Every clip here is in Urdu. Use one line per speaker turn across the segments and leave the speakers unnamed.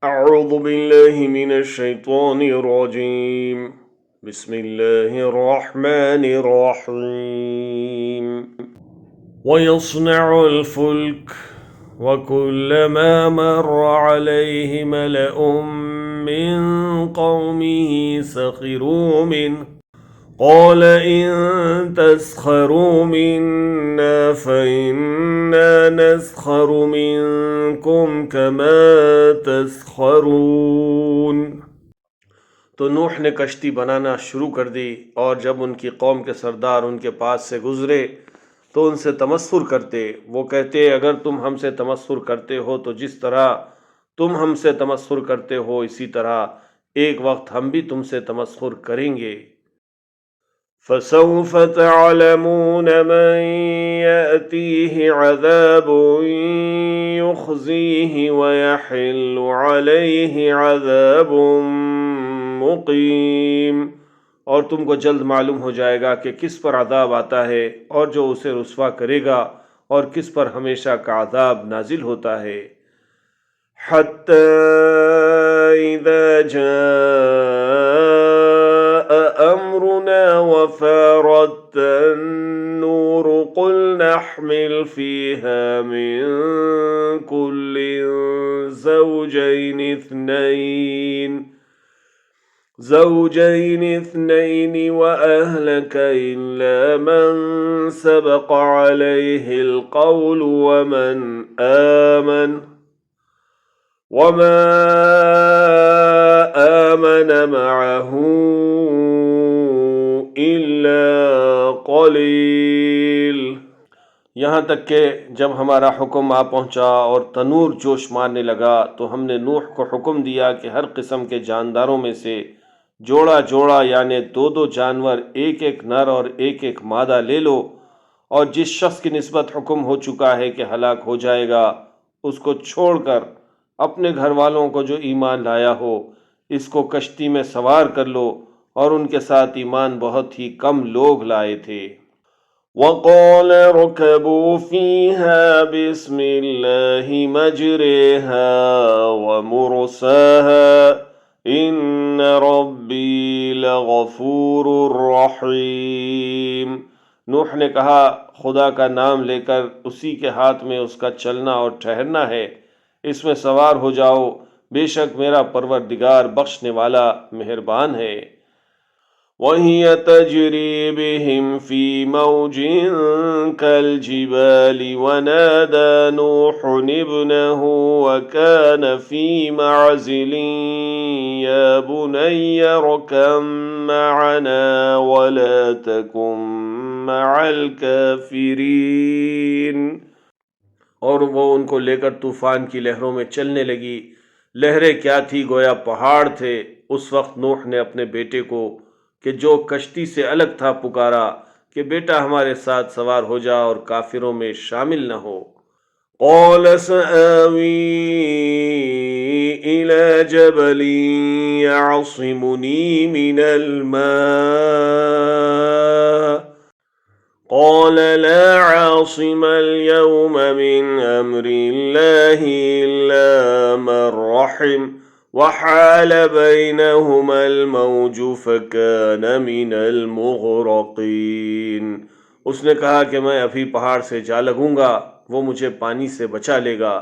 أعوذ بالله من الشيطان الرجيم. بسم الله الرحمن الرحيم. ويصنع الفلك وكلما مر عليه ملأ من قومه سخروا منه قال إن تسخروا منا فإنا نسخر منكم كما تسخرون. تو نوح نے کشتی بنانا شروع کر دی، اور جب ان کی قوم کے سردار ان کے پاس سے گزرے تو ان سے تمسخر کرتے. وہ کہتے اگر تم ہم سے تمسخر کرتے ہو تو جس طرح تم ہم سے تمسخر کرتے ہو اسی طرح ایک وقت ہم بھی تم سے تمسخر کریں گے. فسوف تعلمون من يأتيه عذاب يخزيه ويحل عليه عذاب مقیم. اور تم کو جلد معلوم ہو جائے گا کہ کس پر عذاب آتا ہے اور جو اسے رسوا کرے گا، اور کس پر ہمیشہ کا عذاب نازل ہوتا ہے. حتی اذا جاء امرنا وفارت النور قل نحمل فيها من كل زوجين اثنين وأهلك إلا من سبق عليه القول وما آمن معه إلا قليل. یہاں تک کہ جب ہمارا حکم آ پہنچا اور تنور جوش مارنے لگا تو ہم نے نوح کو حکم دیا کہ ہر قسم کے جانداروں میں سے جوڑا جوڑا یعنی دو دو جانور، ایک ایک نر اور ایک ایک مادہ لے لو، اور جس شخص کی نسبت حکم ہو چکا ہے کہ ہلاک ہو جائے گا اس کو چھوڑ کر اپنے گھر والوں کو جو ایمان لایا ہو اس کو کشتی میں سوار کر لو. اور ان کے ساتھ ایمان بہت ہی کم لوگ لائے تھے. وقال اركبوا فيها بسم الله مجريها ومرساها ان ربي لغفور رحيم. نوح نے کہا خدا کا نام لے کر اسی کے ہاتھ میں اس کا چلنا اور ٹھہرنا ہے، اس میں سوار ہو جاؤ، بے شک میرا پروردگار بخشنے والا مہربان ہے. وَهِيَ تَجْرِي بِهِمْ فِي مَوْجٍ كَالْجِبَالِ وَنَادَى نُوحٌ ابْنَهُ وَكَانَ فِي مَعْزِلٍ يَا بُنَيَّ ارْكَب مَّعَنَا وَلَا تَكُن مَّعَ الْكَافِرِينَ. اور وہ ان کو لے کر طوفان کی لہروں میں چلنے لگی. لہریں کیا تھی، گویا پہاڑ تھے. اس وقت نوح نے اپنے بیٹے کو کہ جو کشتی سے الگ تھا پکارا کہ بیٹا ہمارے ساتھ سوار ہو جا اور کافروں میں شامل نہ ہو. قال سآوي إلى جبل يعصمني من الماء قال لا عاصم اليوم من أمر الله إلا من رحم وحال بينهما الموج فكان من المغرقين. اس نے کہا کہ میں ابھی پہاڑ سے جا لگوں گا، وہ مجھے پانی سے بچا لے گا.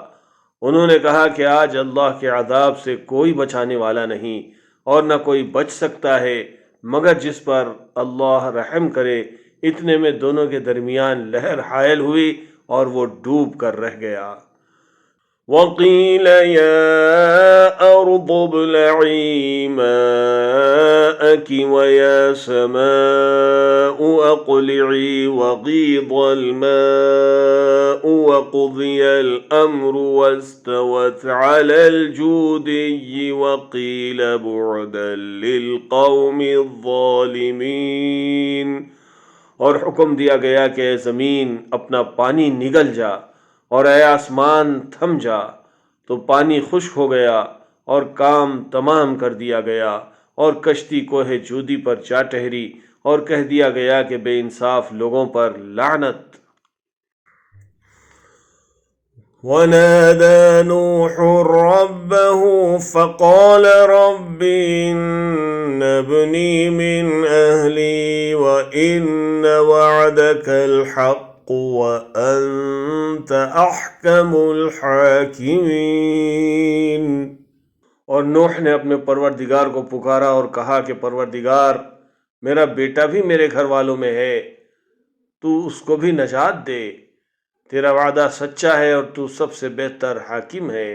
انہوں نے کہا کہ آج اللہ کے عذاب سے کوئی بچانے والا نہیں اور نہ کوئی بچ سکتا ہے مگر جس پر اللہ رحم کرے. اتنے میں دونوں کے درمیان لہر حائل ہوئی اور وہ ڈوب کر رہ گیا. وَقِيلَ يَا أَرْضُ ابْلَعِي مَاءَكِ وَيَا سَمَاءُ أَقْلِعِي وَغِيضَ الْمَاءُ وَقُضِيَ الْأَمْرُ وَاسْتَوَتْ عَلَى الْجُودِيِّ وَقِيلَ بُعْدًا لِلْقَوْمِ الظَّالِمِينَ. اور حکم دیا گیا کہ اے زمین اپنا پانی نگل جا اور اے آسمان تھم جا. تو پانی خشک ہو گیا اور کام تمام کر دیا گیا، اور کشتی کوہ جودی پر جا ٹھہری، اور کہہ دیا گیا کہ بے انصاف لوگوں پر لعنت. ونادى نوح ربه فقال رب إن ابني من أهلي وإن وعدك الحق وأنت أحكم الحاكمين۔ اور نوح نے اپنے پروردگار کو پکارا اور کہا کہ پروردگار، میرا بیٹا بھی میرے گھر والوں میں ہے، تو اس کو بھی نجات دے، تیرا وعدہ سچا ہے اور تو سب سے بہتر حاکم ہے۔